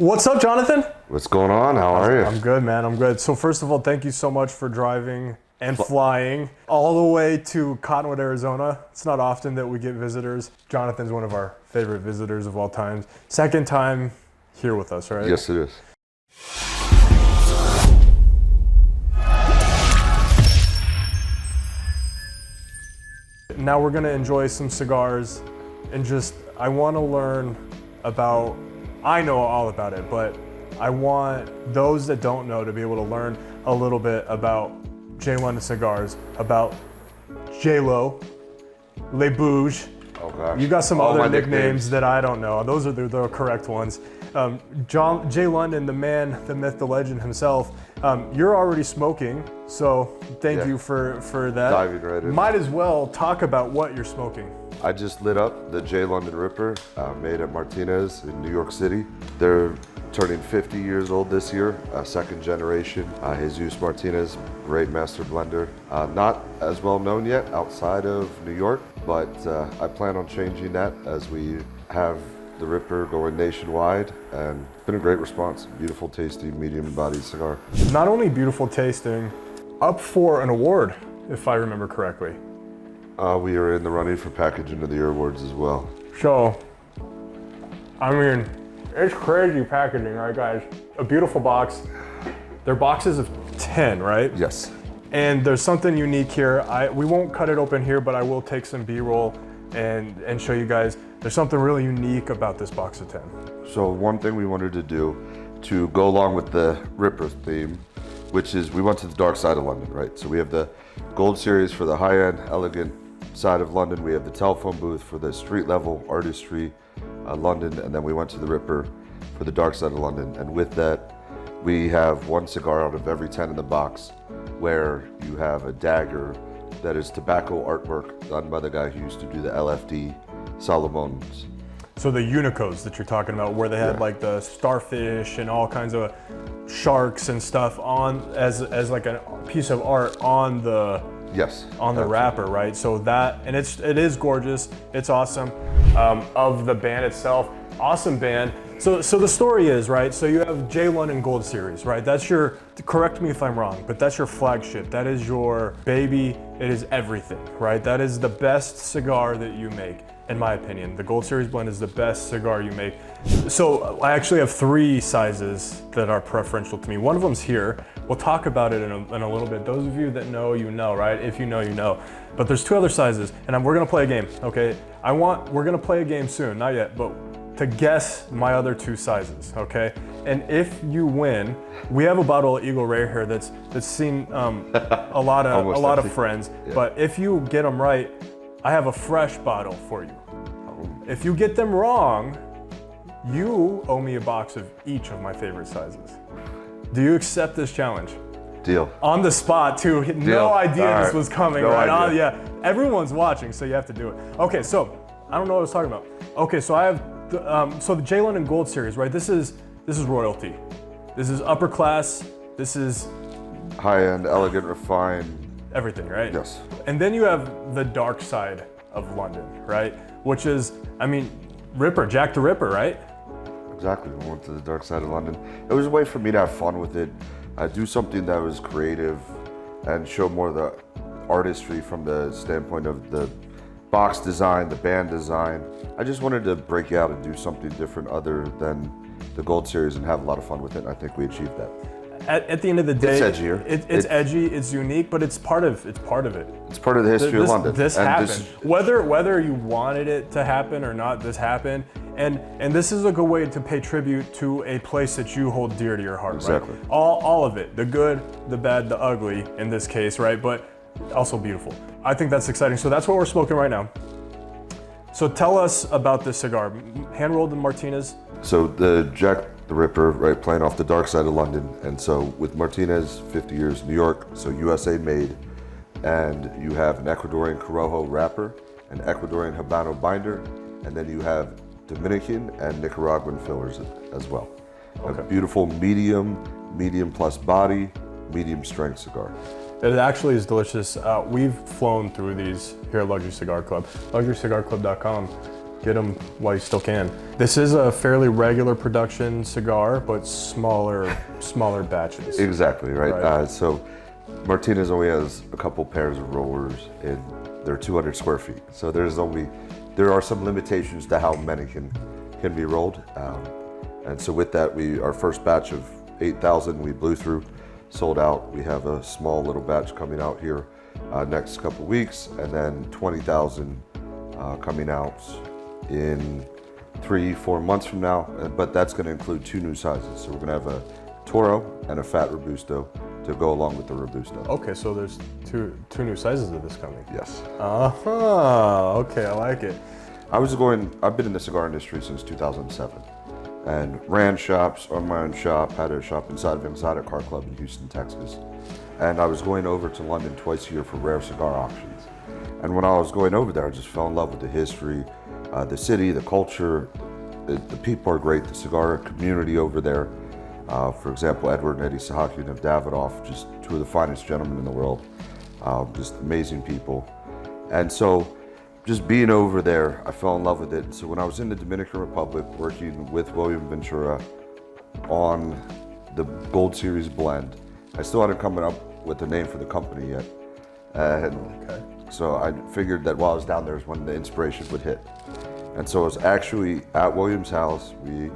What's up, Jonathan? What's going on? How are you? I'm good, man. I'm good. So first of all, thank you so much for driving and flying all the way to Cottonwood, Arizona. It's not often that we get visitors. Jonathan's one of our favorite visitors of all time. Second time here with us, right? Yes, it is. Now we're gonna enjoy some cigars and I wanna learn about, I know all about it, but I want those that don't know to be able to learn a little bit about J London Cigars, about J-Lo, Le Bouge. Oh gosh. You got some All other my nicknames that I don't know. Those are the correct ones. J London, the man, the myth, the legend himself. You're already smoking, so thank you for that. Diving right in. Might as well talk about what you're smoking. I just lit up the J London Ripper, made at Martinez in New York City. They're turning 50 years old this year, second generation. Jesus Martinez, great master blender. Not as well known yet outside of New York, but I plan on changing that as we have the Ripper going nationwide, and it's been a great response. Beautiful tasting, medium bodied cigar. Not only beautiful tasting, up for an award, if I remember correctly. We are in the running for Packaging of the Year awards as well. So, I mean, it's crazy packaging, right, guys? A beautiful box. They're boxes of 10, right? Yes. And there's something unique here. We won't cut it open here, but I will take some B-roll and show you guys. There's something really unique about this box of 10. So one thing we wanted to do to go along with the Ripper theme, which is we went to the dark side of London, right? So we have the Gold Series for the high-end, elegant side of London. We have the telephone booth for the street level artistry London, and then we went to the Ripper for the dark side of London. And with that, we have one cigar out of every 10 in the box where you have a dagger that is tobacco artwork done by the guy who used to do the LFD Salomon's. So the Unicos that you're talking about, where they had like the starfish and all kinds of sharks and stuff on as like a piece of art on the wrapper, right? So that, and it is gorgeous. It's awesome. Of the band itself, awesome band. So the story is, right, so you have J London Gold Series, right? That's your, correct me if I'm wrong, but that's your flagship. That is your baby. It is everything, right? That is the best cigar that you make, in my opinion. The Gold Series blend is the best cigar you make. So I actually have 3 sizes that are preferential to me. One of them's here. We'll talk about it in a little bit. Those of you that know, you know, right? If you know, you know. But there's 2 other sizes, and we're gonna play a game, okay? We're gonna play a game soon, not yet, but to guess my other 2 sizes, okay? And if you win, we have a bottle of Eagle Rare here that's seen a lot of friends. Yeah. But if you get them right, I have a fresh bottle for you. If you get them wrong, you owe me a box of each of my favorite sizes. Do you accept this challenge? Deal. On the spot too. Deal. No idea this was coming, no right? idea. Yeah, everyone's watching, so you have to do it. Okay, so I don't know what I was talking about. Okay, so I have the J London Gold Series, right? This is royalty. This is upper class. This is high-end, elegant, refined. Everything, right? Yes. And then you have the dark side of London, right? Which is, I mean, Ripper, Jack the Ripper, right? Exactly, we went to the dark side of London. It was a way for me to have fun with it. Do something that was creative and show more of the artistry from the standpoint of the box design, the band design. I just wanted to break out and do something different other than the Gold Series and have a lot of fun with it. And I think we achieved that. At the end of the day, it's edgier. It's edgy. It's unique, but it's part of it. It's part of the history of London. This happened. Whether you wanted it to happen or not, this happened. And this is a good way to pay tribute to a place that you hold dear to your heart. Exactly. Right? All of it, the good, the bad, the ugly in this case, right? But also beautiful. I think that's exciting. So that's what we're smoking right now. So tell us about this cigar. Hand rolled in Martinez. So the Jack the Ripper, right, playing off the dark side of London. And so with Martinez, 50 years New York, so USA made. And you have an Ecuadorian Corojo wrapper, an Ecuadorian Habano binder, and then you have Dominican and Nicaraguan fillers as well. Okay. A beautiful medium plus body, medium strength cigar. It actually is delicious. We've flown through these here at Luxury Cigar Club, luxurycigarclub.com. Get them while you still can. This is a fairly regular production cigar, but smaller batches. Exactly, right? So Martinez only has a couple pairs of rollers, and they're 200 square feet. So there are some limitations to how many can be rolled. And so with that, our first batch of 8,000 we blew through, sold out. We have a small little batch coming out here next couple weeks, and then 20,000 coming out in 3-4 months from now. But that's going to include 2 new sizes. So we're going to have a Toro and a Fat Robusto to go along with the Robusto. Okay, so there's two new sizes of this coming. Yes. Okay, I like it. I've been in the cigar industry since 2007 and ran shops, owned my own shop, had a shop inside of Exotic Car Club in Houston, Texas. And I was going over to London twice a year for rare cigar auctions. And when I was going over there, I just fell in love with the history, the city, the culture. The people are great, the cigar community over there. For example, Edward and Eddie Sahakian of Davidoff, just 2 of the finest gentlemen in the world, just amazing people. And so just being over there, I fell in love with it. So when I was in the Dominican Republic working with William Ventura on the Gold Series blend, I still hadn't come up with a name for the company yet. And so I figured that while I was down there is when the inspiration would hit. And so I was actually at William's house. We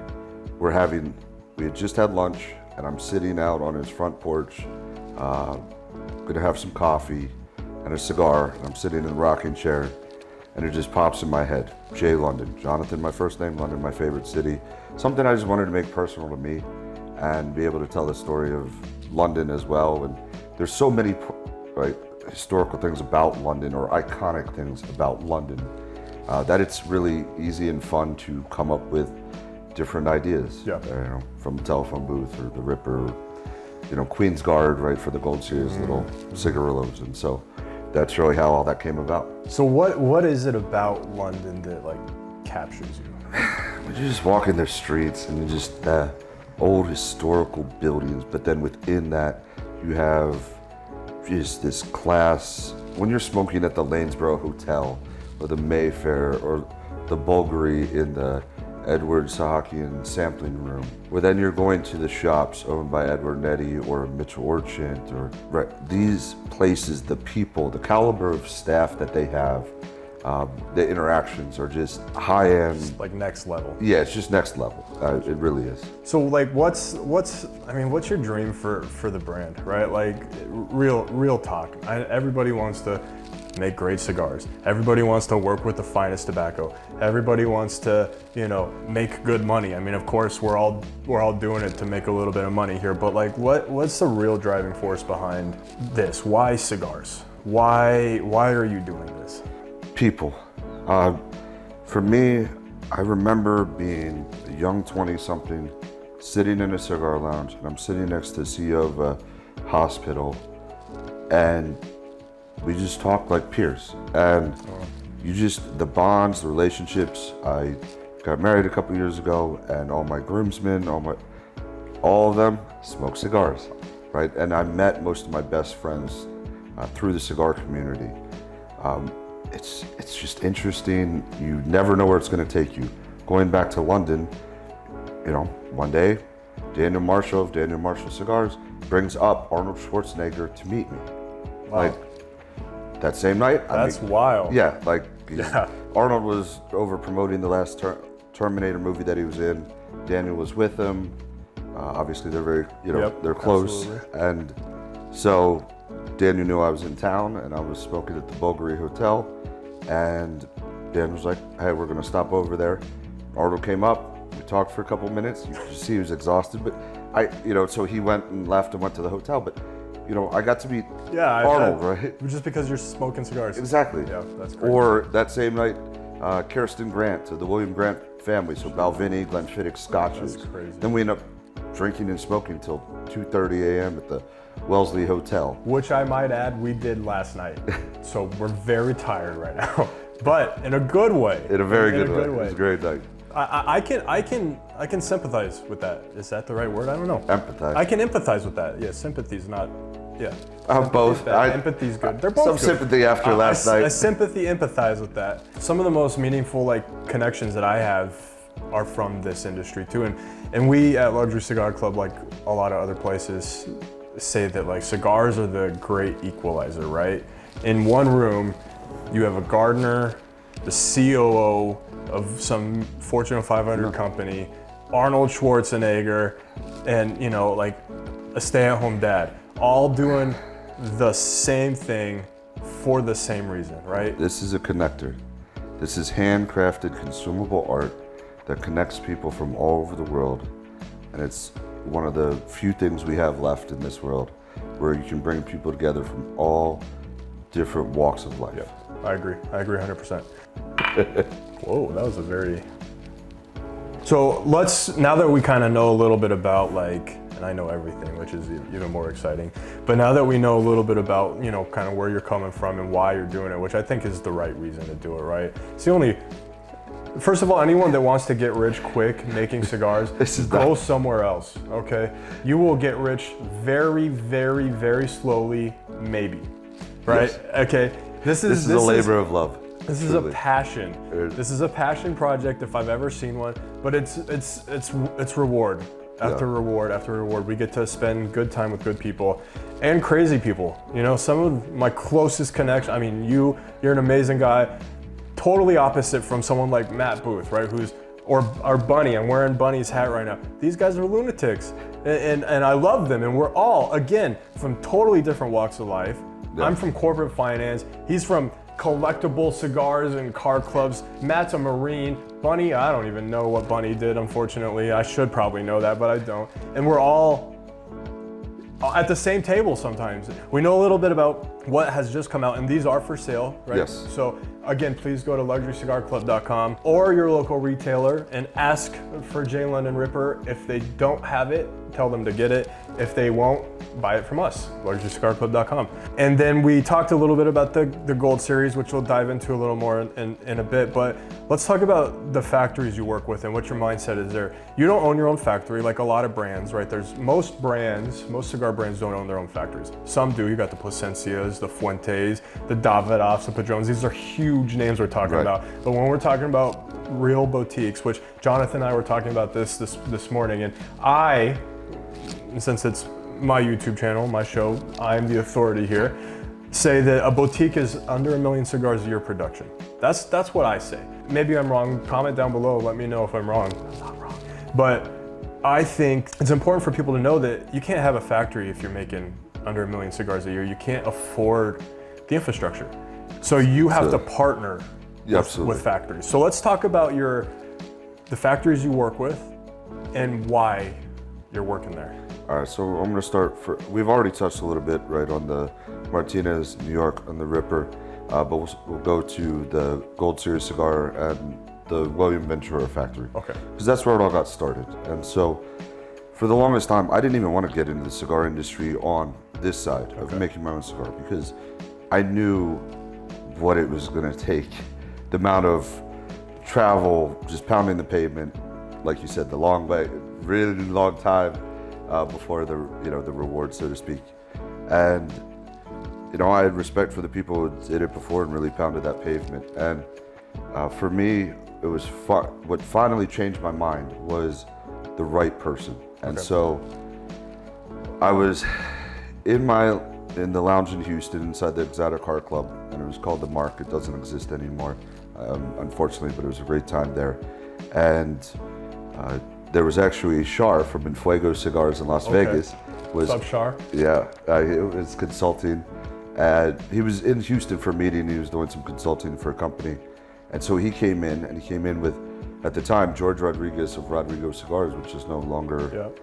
had just had lunch, and I'm sitting out on his front porch, gonna have some coffee and a cigar, and I'm sitting in a rocking chair, and it just pops in my head. J London, Jonathan, my first name, London, my favorite city. Something I just wanted to make personal to me and be able to tell the story of London as well. And there's so many historical things about London, or iconic things about London, that it's really easy and fun to come up with different ideas. Yeah. From the telephone booth or the Ripper, Queen's Guard, right, for the Gold Series little cigarillos. And so that's really how all that came about. So what is it about London that captures you? You just walk in their streets and just the old historical buildings, but then within that you have just this class. When you're smoking at the Lanesborough Hotel or the Mayfair or the Bulgari in the Edward Sahakian sampling room, where then you're going to the shops owned by Edward and Eddie or Mitchell Orchant, or these places, the people, the caliber of staff that they have, the interactions are just high-end. Like next level. Yeah, it's just next level. It really is. So what's your dream for the brand, right? Real talk. Everybody wants to make great cigars. Everybody wants to work with the finest tobacco. Everybody wants to, make good money. I mean, of course, we're all doing it to make a little bit of money here, but what's the real driving force behind this? Why cigars? Why are you doing this? People. For me, I remember being a young 20-something, sitting in a cigar lounge, and I'm sitting next to the CEO of a hospital, and we just talk like peers. And the bonds, the relationships. I got married a couple years ago, and all my groomsmen, all of them smoke cigars, right? And I met most of my best friends through the cigar community. It's just interesting. You never know where it's going to take you. Going back to London, one day, Daniel Marshall of Daniel Marshall Cigars brings up Arnold Schwarzenegger to meet me. Wow. That same night. That's wild. Yeah, Arnold was over promoting the last Terminator movie that he was in. Daniel was with him. Obviously, they're very, they're close. Absolutely. And so Daniel knew I was in town, and I was smoking at the Bulgari Hotel. And Dan was like, "Hey, we're gonna stop over there." Arnold came up. We talked for a couple minutes. You could see he was exhausted, but so he went and left and went to the hotel. But I got to meet Arnold, right? Just because you're smoking cigars. Exactly. Yeah, that's great. Or that same night, Kirsten Grant to the William Grant family, so Balvenie, Glenfiddich scotches. That's crazy. Then we end up drinking and smoking till 2:30 a.m. at the Wellesley Hotel. Which I might add, we did last night. So we're very tired right now, but in a good way. In a very good way. It was a great night. I can sympathize with that. Is that the right word? I don't know. Empathize. I can empathize with that. Yeah, sympathy is not Yeah. Both. Empathy's good. They're both some good. sympathy after last night. I empathize with that. Some of the most meaningful connections that I have are from this industry too. And we at Luxury Cigar Club, like a lot of other places, say that cigars are the great equalizer, right? In one room, you have a gardener, the COO of some Fortune 500 company, Arnold Schwarzenegger, and a stay-at-home dad, all doing the same thing for the same reason, right? This is a connector. This is handcrafted, consumable art that connects people from all over the world. And it's one of the few things we have left in this world where you can bring people together from all different walks of life. Yeah, I agree 100%. Whoa, that was a very... So now that we kind of know a little bit about and I know everything, which is even more exciting, but now that we know a little bit about, kind of where you're coming from and why you're doing it, which I think is the right reason to do it, right? It's the only... First of all, anyone that wants to get rich quick making cigars, go somewhere else, okay? You will get rich very, very, very slowly, maybe, right? Yes. Okay, this is a labor of love. This is a passion. This is a passion project if I've ever seen one, but it's reward after reward after reward. We get to spend good time with good people and crazy people. Some of my closest connections, I mean, you're an amazing guy. Totally opposite from someone like Matt Booth, right? Or Bunny. I'm wearing Bunny's hat right now. These guys are lunatics, and I love them. And we're all, again, from totally different walks of life. Yeah. I'm from corporate finance. He's from collectible cigars and car clubs. Matt's a Marine. Bunny, I don't even know what Bunny did, unfortunately. I should probably know that, but I don't. And we're all at the same table sometimes. We know a little bit about what has just come out, and these are for sale, right? Yes. So again, please go to luxurycigarclub.com or your local retailer and ask for J London Ripper. If they don't have it, tell them to get it. If they won't, buy it from us, luxurycigarclub.com. And then we talked a little bit about the Gold Series, which we'll dive into a little more in a bit, but let's talk about the factories you work with and what your mindset is there. You don't own your own factory like a lot of brands, right? Most cigar brands don't own their own factories. Some do. You got the Plasencias, the Fuentes, the Davidoffs, the Padrones. These are huge names we're talking about. But when we're talking about real boutiques, which Jonathan and I were talking about this morning, and since it's my YouTube channel, my show, I'm the authority here, say that a boutique is under 1 million cigars a year production. That's what I say. Maybe I'm wrong. Comment down below, let me know if I'm wrong. I'm not wrong. But I think it's important for people to know that you can't have a factory if you're making under 1 million cigars a year. You can't afford the infrastructure. So you have to partner with factories. So let's talk about the factories you work with and why you're working there. All right, so I'm gonna start we've already touched a little bit, right, on the Martinez, New York, and the Ripper, but we'll go to the Gold Series cigar and the William Ventura factory. Okay. Because that's where it all got started. And so for the longest time, I didn't even want to get into the cigar industry on this side of making my own cigar, because I knew what it was gonna take, the amount of travel, just pounding the pavement, like you said, the long way, really long time, before the reward, so to speak. And I had respect for the people who did it before and really pounded that pavement. And for me, it was what finally changed my mind was the right person. And so I was in the lounge in Houston inside the Exotic Car Club, and it was called The Mark. It doesn't exist anymore, unfortunately, but it was a great time there. And there was actually Shar from Infuego Cigars in Las Vegas. What's up, Shar? Yeah, he was consulting. And he was in Houston for a meeting. He was doing some consulting for a company. And so he came in with, at the time, George Rodriguez of Rodrigo Cigars, which is no longer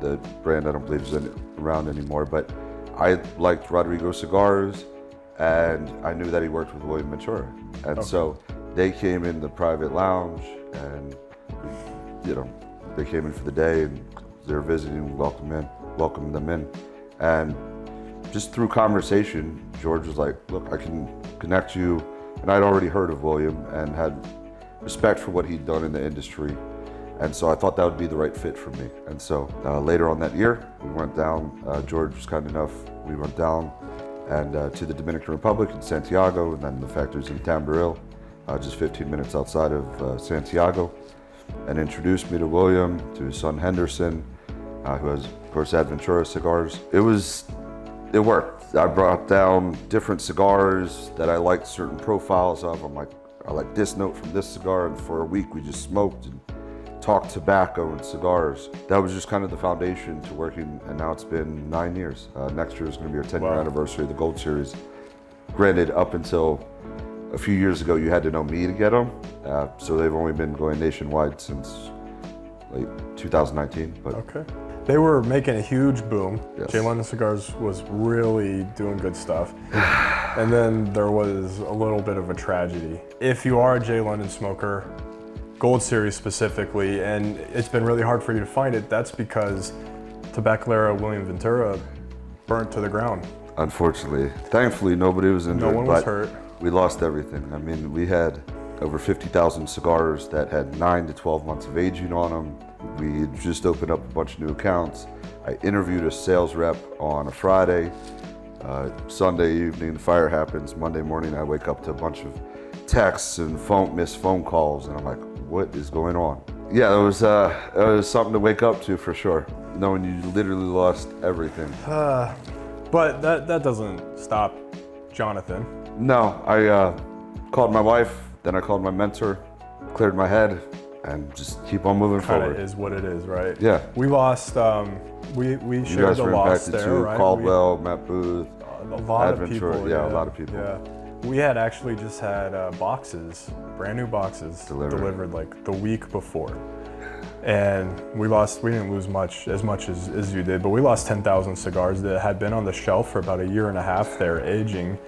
the brand. I don't believe is around anymore. But I liked Rodrigo Cigars, and I knew that he worked with William Ventura. And so they came in the private lounge, and they came in for the day, and they were visiting, welcomed them in. And just through conversation, George was like, look, I can connect you. And I'd already heard of William and had respect for what he'd done in the industry. And so I thought that would be the right fit for me. And so later on that year, we went down, George was kind enough, we went down and to the Dominican Republic in Santiago, and then the factory's in Tamboril, just 15 minutes outside of Santiago, and introduced me to William, to his son Henderson, who has, of course, Adventura Cigars. It worked. I brought down different cigars that I liked certain profiles of. I'm like, I like this note from this cigar, and for a week we just smoked and talked tobacco and cigars. That was just kind of the foundation to working, and now it's been 9 years. Next year is going to be our 10-year anniversary of the Gold Series. Granted, up until a few years ago, you had to know me to get them, so they've only been going nationwide since late 2019. But okay. They were making a huge boom. Yes. J London Cigars was really doing good stuff. And then there was a little bit of a tragedy. If you are a J London smoker, Gold Series specifically, and it's been really hard for you to find it, that's because Tabacalera William Ventura burnt to the ground. Unfortunately. Thankfully, nobody was injured. No one was hurt. We lost everything. I mean, we had over 50,000 cigars that had 9 to 12 months of aging on them. We had just opened up a bunch of new accounts. I interviewed a sales rep on a Friday. Sunday evening, the fire happens. Monday morning, I wake up to a bunch of texts and missed phone calls, and I'm like, what is going on? Yeah, it was something to wake up to for sure, knowing you literally lost everything. But that doesn't stop Jonathan. No, I called my wife, then I called my mentor, cleared my head, and just keep on moving forward. Kinda is what it is, right? Yeah. We lost, we shared the loss there, too. right? Caldwell, Matt Booth, a lot Adventura, of people. yeah, a lot of people. Yeah. We had actually just had boxes, brand new boxes delivered like the week before. And we didn't lose as much as you did, but we lost 10,000 cigars that had been on the shelf for about a year and a half. They're aging.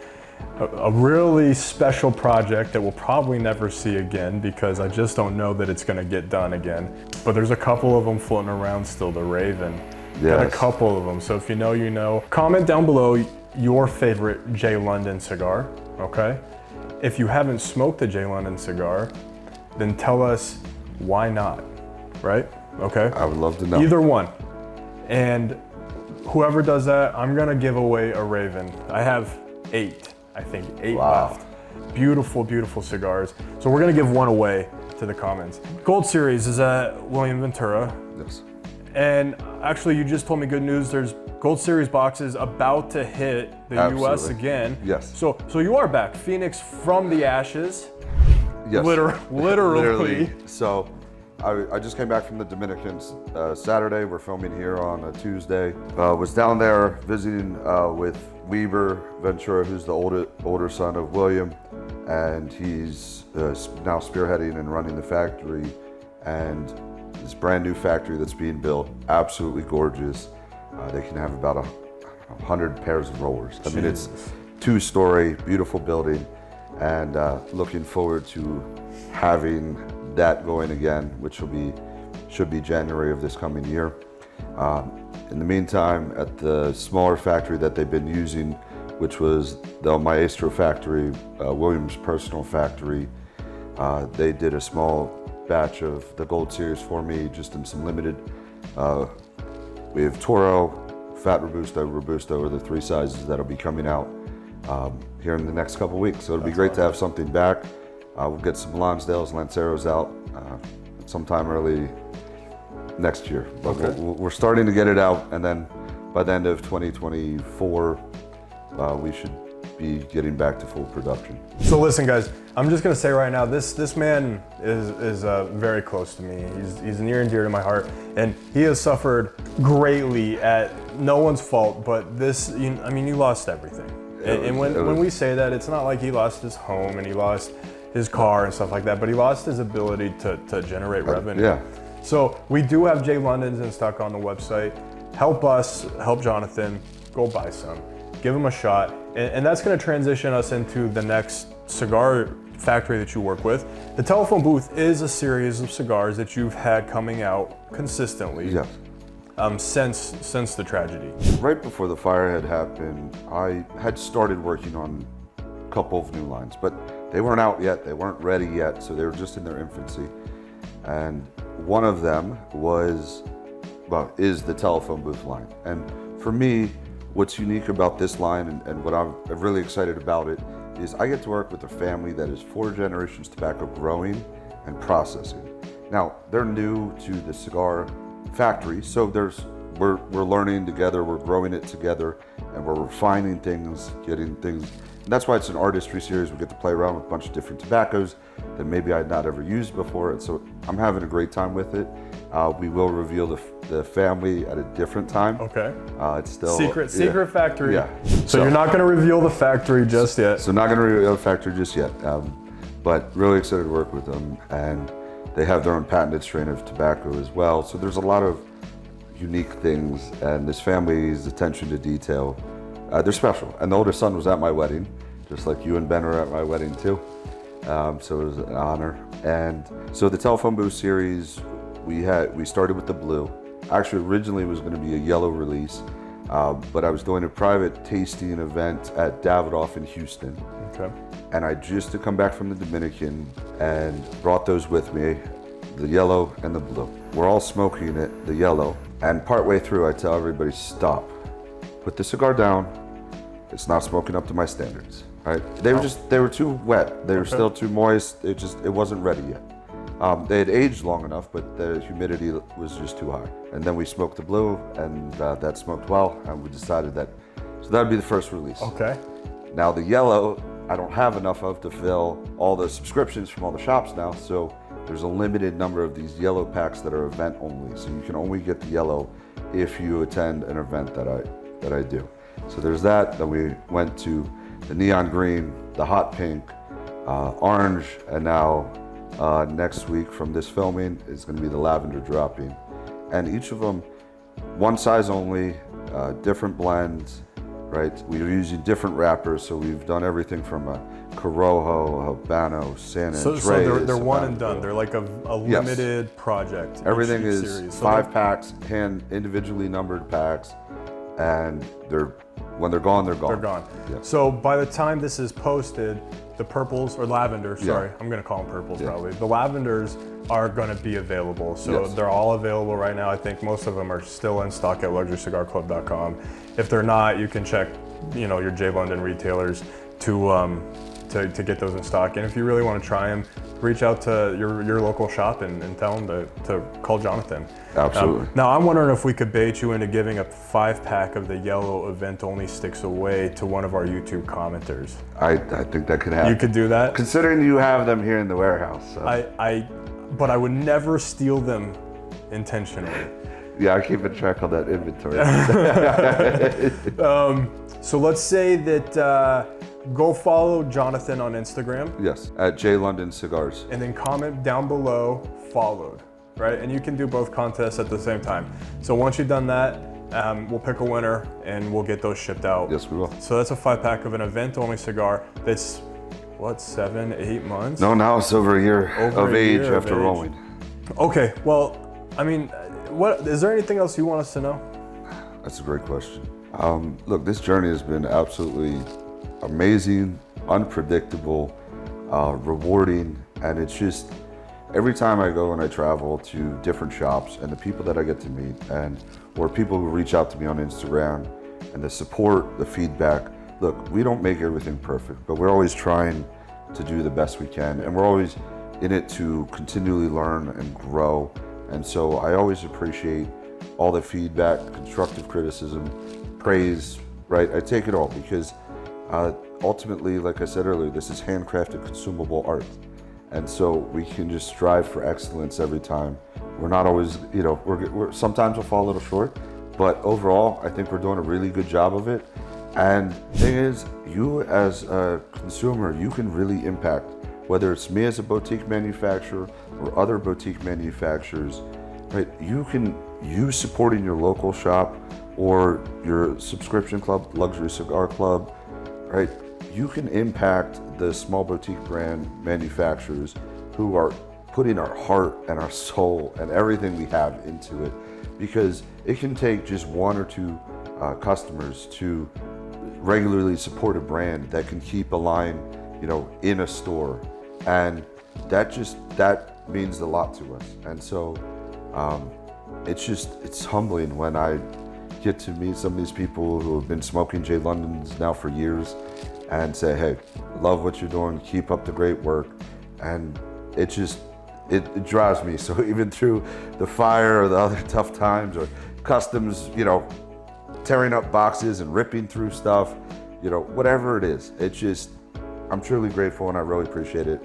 A really special project that we'll probably never see again, because I just don't know that it's gonna get done again. But there's a couple of them floating around still, the Raven. Yes. Got a couple of them, so if you know, you know. Comment down below your favorite J London cigar, okay? If you haven't smoked a J London cigar, then tell us why not, right? Okay? I would love to know. Either one. And whoever does that, I'm gonna give away a Raven. I have 8 left. Beautiful, beautiful cigars. So we're gonna give one away to the comments. Gold Series is at William Ventura. Yes. And actually, you just told me good news. There's Gold Series boxes about to hit the US again. Yes. So you are back. Phoenix from the ashes. Yes. Literally. So I just came back from the Dominicans Saturday. We're filming here on a Tuesday. Was down there visiting with Weber Ventura, who's the older son of William, and he's now spearheading and running the factory, and this brand new factory that's being built, absolutely gorgeous. They can have about 100 pairs of rollers. I mean, it's 2-story, beautiful building, and looking forward to having that going again, which should be January of this coming year. In the meantime, at the smaller factory that they've been using, which was the Maestro factory, Williams' personal factory, they did a small batch of the Gold Series for me, just in some limited. We have Toro, Fat Robusto are the 3 sizes that'll be coming out here in the next couple weeks. So it'll be great to have something back. We'll get some Lonsdales, Lanceros out sometime early next year. But we're starting to get it out, and then by the end of 2024, we should be getting back to full production. So listen, guys, I'm just gonna say right now, this man is very close to me. He's near and dear to my heart, and he has suffered greatly at no one's fault, but this. I mean, you lost everything. And when we say that, it's not like he lost his home and he lost his car and stuff like that, but he lost his ability to generate revenue. Yeah. So we do have J Londons in stock on the website. Help us, help Jonathan, go buy some. Give him a shot. And that's gonna transition us into the next cigar factory that you work with. The Telephone Booth is a series of cigars that you've had coming out consistently. Yes. Since the tragedy. Right before the fire had happened, I had started working on a couple of new lines, but they weren't out yet, they weren't ready yet, so they were just in their infancy. And one of them is the telephone booth line. And for me, what's unique about this line and what I'm really excited about it is I get to work with a family that is 4 generations tobacco growing and processing. Now, they're new to the cigar factory, so we're learning together, we're growing it together, and we're refining things, getting things. And that's why it's an artistry series. We get to play around with a bunch of different tobaccos that maybe I'd not ever used before. And so I'm having a great time with it. We will reveal the family at a different time. Okay. It's still secret factory. Yeah. So you're not going to reveal the factory just yet. So not going to reveal the factory just yet. But really excited to work with them, and they have their own patented strain of tobacco as well. So there's a lot of unique things, and this family's attention to detail, they're special. And the oldest son was at my wedding, just like you and Ben are at my wedding too. So it was an honor. And so the telephone booth series, we started with the blue. Actually, originally it was going to be a yellow release, but I was doing a private tasting event at Davidoff in Houston. Okay. And I just to come back from the Dominican and brought those with me, the yellow and the blue. We're all smoking it, the yellow, and partway through I tell everybody, stop, put the cigar down. It's not smoking up to my standards, right? They were too wet. They were still too moist. It wasn't ready yet. They had aged long enough, but the humidity was just too high. And then we smoked the blue, and that smoked well, and we decided that, so that'd be the first release. Okay. Now the yellow, I don't have enough of to fill all the subscriptions from all the shops now, so there's a limited number of these yellow packs that are event only. So you can only get the yellow if you attend an event that I do. So there's that. Then we went to the neon green, the hot pink, orange, and now next week from this filming is going to be the lavender dropping. And each of them, one size only, different blends, right? We're using different wrappers, so we've done everything from a Corojo, Habano, San Andreas. So they're one and done. They're like a limited project. Everything each is series. 5 packs, hand individually numbered packs, and when they're gone, they're gone. They're gone. Yeah. So by the time this is posted, the purples or lavenders, sorry, I'm going to call them purples probably. The lavenders are going to be available. So they're all available right now. I think most of them are still in stock at luxurycigarclub.com. If they're not, you can check, your J London retailers to get those in stock. And if you really want to try them, reach out to your local shop and tell them to call Jonathan. Absolutely. Now I'm wondering if we could bait you into giving a 5-pack of the yellow event-only sticks away to one of our YouTube commenters. I think that could happen. You could do that? Considering you have them here in the warehouse. So. But I would never steal them intentionally. Yeah, I keep a track on that inventory. So let's say that go follow Jonathan on Instagram. Yes, at J London Cigars. And then comment down below, followed, right? And you can do both contests at the same time. So once you've done that, we'll pick a winner and we'll get those shipped out. Yes, we will. So that's a 5-pack of an event-only cigar that's, 7-8 months? No, now it's over a year of age after rolling. Okay, well, what is there anything else you want us to know? That's a great question. Look, this journey has been absolutely amazing, unpredictable, rewarding, and it's just every time I go and I travel to different shops and the people that I get to meet or people who reach out to me on Instagram and the support, the feedback. Look, we don't make everything perfect, but we're always trying to do the best we can, and we're always in it to continually learn and grow. And so I always appreciate all the feedback, constructive criticism, praise, right? I take it all because ultimately, like I said earlier, this is handcrafted consumable art. And so we can just strive for excellence every time. We're not always, we're sometimes we'll fall a little short, but overall, I think we're doing a really good job of it. And the thing is, you as a consumer, you can really impact, whether it's me as a boutique manufacturer or other boutique manufacturers, right? You supporting your local shop or your subscription club, Luxury Cigar Club, right? You can impact the small boutique brand manufacturers who are putting our heart and our soul and everything we have into it, because it can take just 1 or 2 customers to regularly support a brand that can keep a line, in a store. And that means a lot to us. And so it's humbling when I get to meet some of these people who have been smoking J Londons now for years and say, hey, love what you're doing, keep up the great work. And it drives me. So even through the fire or the other tough times or customs, tearing up boxes and ripping through stuff, whatever it is, I'm truly grateful and I really appreciate it.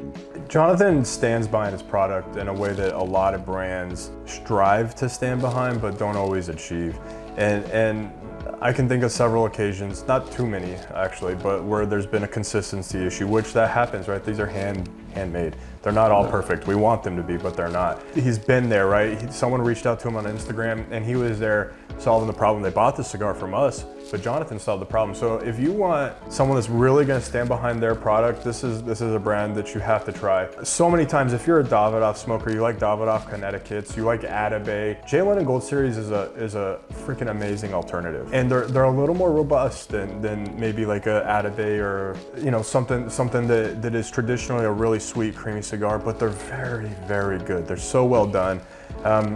Jonathan stands behind his product in a way that a lot of brands strive to stand behind but don't always achieve. And I can think of several occasions, not too many actually, but where there's been a consistency issue, which that happens, right? These are handmade. They're not all perfect. We want them to be, but they're not. He's been there, right? Someone reached out to him on Instagram and he was there solving the problem. They bought the cigar from us, but Jonathan solved the problem. So if you want someone that's really gonna stand behind their product, this is a brand that you have to try. So many times, if you're a Davidoff smoker, you like Davidoff Connecticut's, you like Atabey, J London Gold Series is a freaking amazing alternative. And they're a little more robust than maybe like a Atabey or something that is traditionally a really sweet, creamy cigar, but they're very, very good. They're so well done.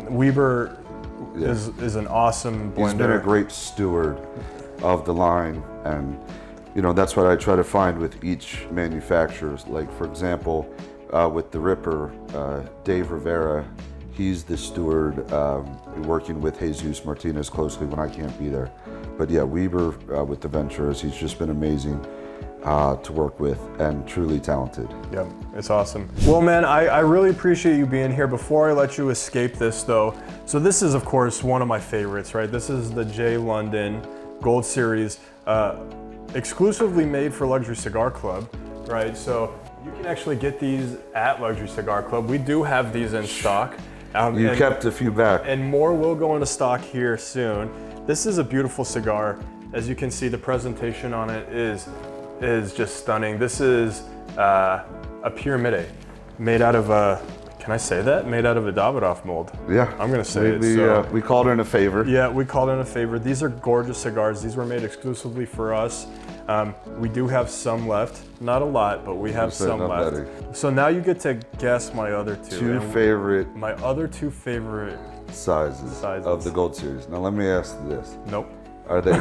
Weber is an awesome blender. He's been a great steward of the line, and that's what I try to find with each manufacturer. Like for example, with the Ripper, Dave Rivera, he's the steward, working with Jesus Martinez closely when I can't be there. But yeah, Weber with the Venturas, he's just been amazing to work with and truly talented. Yep, it's awesome. Well, man, I really appreciate you being here. Before I let you escape this though, so this is of course one of my favorites, right? This is the J London Gold Series, exclusively made for Luxury Cigar Club, right? So you can actually get these at Luxury Cigar Club. We do have these in stock. You kept a few back. And more will go into stock here soon. This is a beautiful cigar. As you can see, the presentation on it is just stunning. This is a pyramide made out of can I say that? Made out of a Davidoff mold. Yeah. I'm gonna say it. We called in a favor. Yeah, we called in a favor. These are gorgeous cigars. These were made exclusively for us. We do have some left. Not a lot, but we have some left. Better. So now you get to guess my other two. My other two favorite sizes of the Gold Series. Now let me ask this. Nope. Are they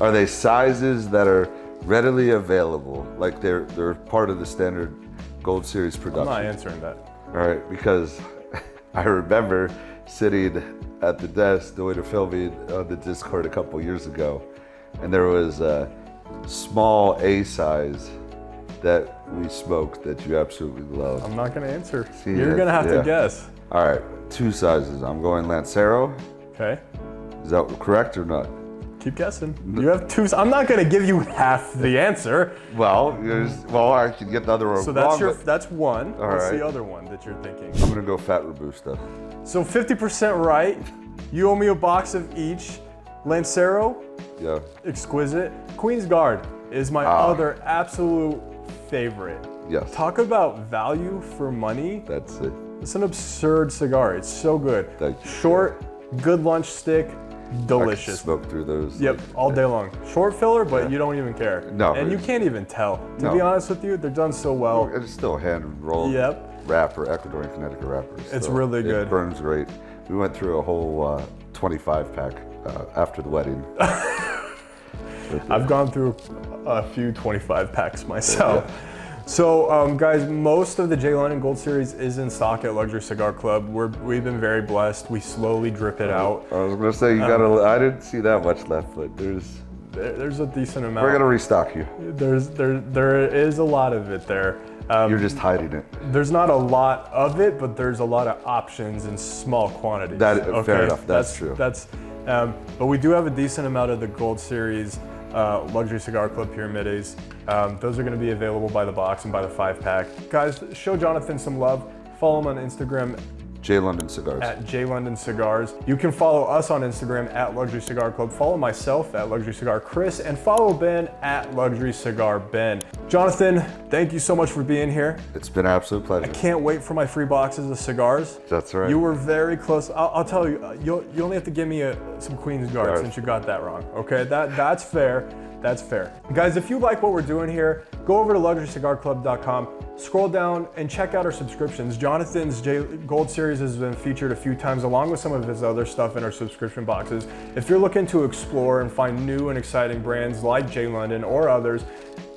are they sizes that are readily available? Like they're part of the standard Gold Series production? I'm not answering that. All right, because I remember sitting at the desk doing a filming on the Discord a couple years ago, and there was a small A size that we smoked that you absolutely love. I'm not gonna answer. You're gonna have to guess. All right, two sizes. I'm going Lancero. Okay. Is that correct or not? Keep guessing. You have two. I'm not gonna give you half the answer. Well, I could get the other one. So that's wrong, that's one. What's right. the other one that you're thinking? I'm gonna go Fat Robusta. So 50% right. You owe me a box of each. Lancero. Yeah. Exquisite. Queen's Guard is my other absolute favorite. Yes. Talk about value for money. That's it. It's an absurd cigar. It's so good. Thank you. Short, good lunch stick, delicious. I can smoke through those. Yep, all day long. Short filler, but you don't even care. No. And you can't even tell. To be honest with you, they're done so well. It's still a hand rolled wrapper, Ecuadorian Connecticut wrapper. It's really good. It burns great. We went through a whole 25 pack after the wedding. I've gone through a few 25 packs myself. Yeah. So guys, most of the J London Gold Series is in stock at Luxury Cigar Club. We've been very blessed. We slowly drip it out. I was gonna say, I didn't see that much left, but there's a decent amount. We're gonna restock you. There is a lot of it there. You're just hiding it. There's not a lot of it, but there's a lot of options in small quantities. Fair enough, that's true. But we do have a decent amount of the Gold Series Luxury Cigar Club Pyramides. Those are going to be available by the box and by the 5-pack. Guys, show Jonathan some love. Follow him on Instagram. J London Cigars. At J London Cigars. You can follow us on Instagram at Luxury Cigar Club. Follow myself at Luxury Cigar Chris, and follow Ben at Luxury Cigar Ben. Jonathan, thank you so much for being here. It's been an absolute pleasure. I can't wait for my free boxes of cigars. That's right. You were very close. I'll tell you, you only have to give me some Queen's Guard since you got that wrong. Okay, that's fair. That's fair. Guys, if you like what we're doing here, go over to luxurycigarclub.com. scroll down and check out our subscriptions. Jonathan's Gold Series has been featured a few times along with some of his other stuff in our subscription boxes. If you're looking to explore and find new and exciting brands like J London or others,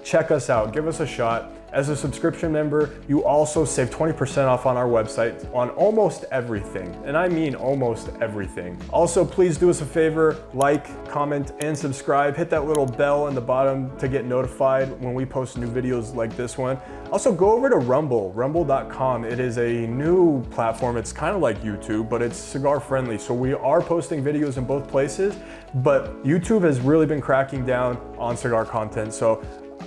check us out, give us a shot. As a subscription member, you also save 20% off on our website on almost everything, and I mean almost everything. Also, please do us a favor, like, comment, and subscribe. Hit that little bell in the bottom to get notified when we post new videos like this one. Also, go over to rumble.com. It is a new platform. It's kind of like YouTube, but it's cigar friendly. So we are posting videos in both places, but YouTube has really been cracking down on cigar content. So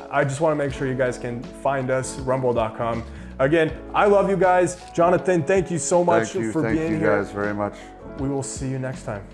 I just want to make sure you guys can find us, rumble.com. Again, I love you guys. Jonathan, thank you so much for being here. Thank you guys very much. We will see you next time.